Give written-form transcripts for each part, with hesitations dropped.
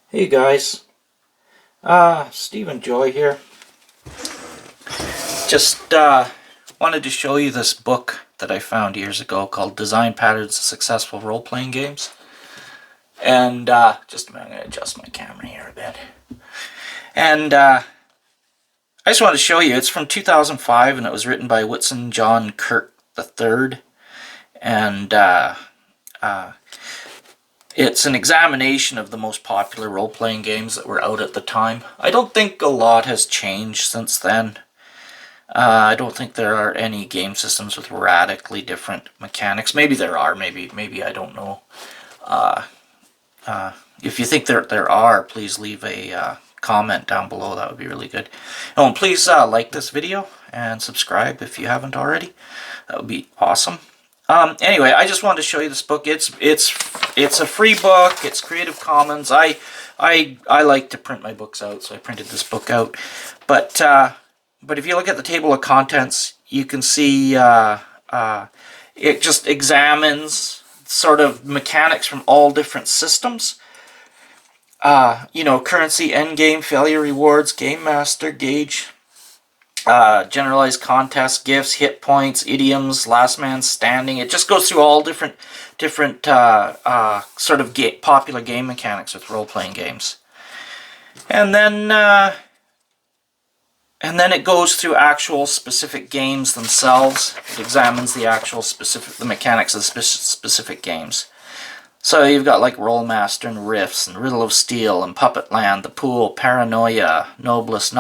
Hey guys, Stephen Joy here. Just wanted to show you this book that I found years ago called Design Patterns of Successful Role-Playing Games. And just a minute, I'm going to adjust my camera here a bit. And I just wanted to show you, it's from 2005 and it was written by Whitson John Kirk III. And it's an examination of the most popular role-playing games that were out at the time. I don't think a lot has changed since then. I don't think there are any game systems with radically different mechanics. Maybe there are, maybe I don't know. If you think there are, please leave a comment down below. That would be really good. Oh, and please like this video and subscribe if you haven't already. That would be awesome. Anyway, I just wanted to show you this book. It's a free book. It's Creative Commons. I like to print my books out, so I printed this book out. But if you look at the table of contents, you can see it just examines sort of mechanics from all different systems. Currency, endgame, failure rewards, game master, gauge, generalized contests, gifts, hit points, idioms, last man standing. It just goes through all different sort of popular game mechanics with role-playing games. And then it goes through actual specific games themselves. It examines the actual the mechanics of specific games. So you've got like Rollmaster and Riffs and Riddle of Steel and Puppet Land, The Pool, Paranoia, Noblest,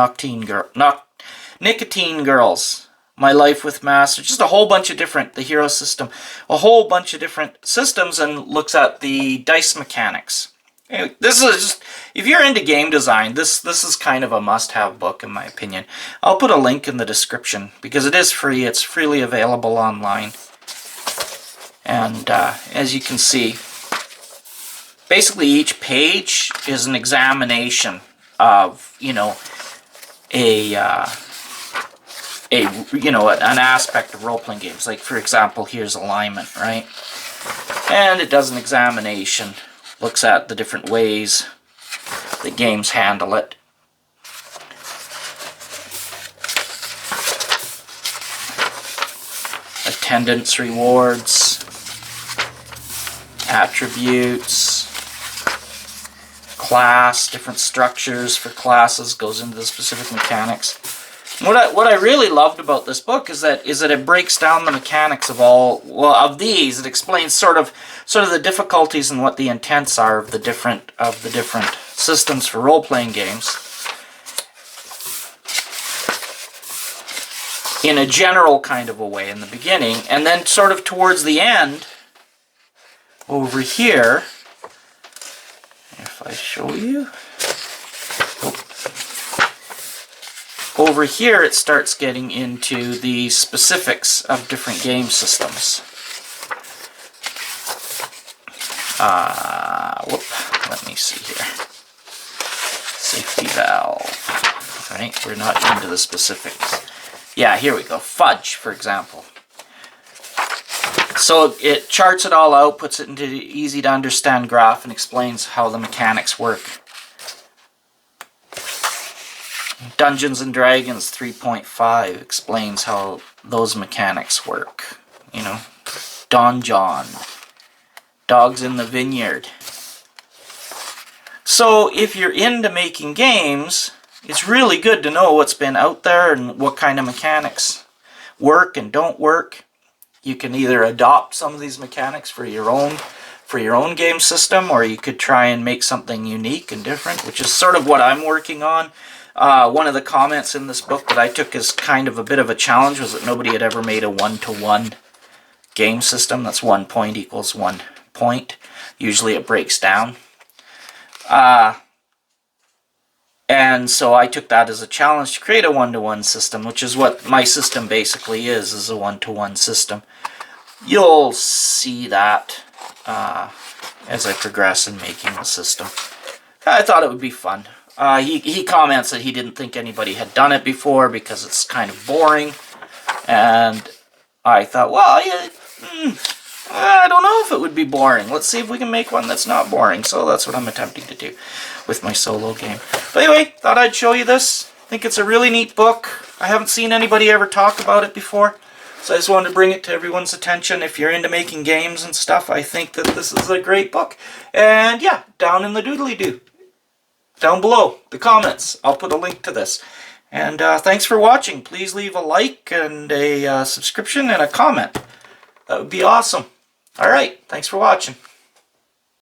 Nicotine Girls, My Life with Master, just a whole bunch of different, the Hero System, a whole bunch of different systems, and looks at the dice mechanics. Anyway, this is just, if you're into game design, this is kind of a must-have book in my opinion. I'll put a link in the description because it is free. It's freely available online. And as you can see, basically each page is an examination of, an aspect of role-playing games. Like, for example, here's alignment, right? And it does an examination, looks at the different ways that games handle it. Attendance rewards, attributes, class, different structures for classes, goes into the specific mechanics. What I really loved about this book is that it breaks down the mechanics of these. It explains sort of the difficulties and what the intents are of the different systems for role-playing games in a general kind of a way in the beginning, and then sort of towards the end over here, if I show you. Over here, it starts getting into the specifics of different game systems. Let me see here. Safety valve. Right, we're not into the specifics. Yeah, here we go. Fudge, for example. So it charts it all out, puts it into an easy-to-understand graph, and explains how the mechanics work. Dungeons and Dragons 3.5 explains how those mechanics work. Don John, Dogs in the Vineyard. So if you're into making games, it's really good to know what's been out there and what kind of mechanics work and don't work. You can either adopt some of these mechanics for your own game system, or you could try and make something unique and different, which is sort of what I'm working on. One of the comments in this book that I took as kind of a bit of a challenge was that nobody had ever made a one-to-one game system. That's 1 point equals 1 point. Usually it breaks down. And so I took that as a challenge to create a one-to-one system, which is what my system basically is a one-to-one system. You'll see that as I progress in making the system. I thought it would be fun. He comments that he didn't think anybody had done it before because it's kind of boring. And I thought, well, yeah, I don't know if it would be boring. Let's see if we can make one that's not boring. So that's what I'm attempting to do with my solo game. But anyway, thought I'd show you this. I think it's a really neat book. I haven't seen anybody ever talk about it before. So I just wanted to bring it to everyone's attention. If you're into making games and stuff, I think that this is a great book. And yeah, down in the doodly-doo, down below, the comments, I'll put a link to this. And thanks for watching. Please leave a like and a subscription and a comment. That would be awesome. Alright, thanks for watching.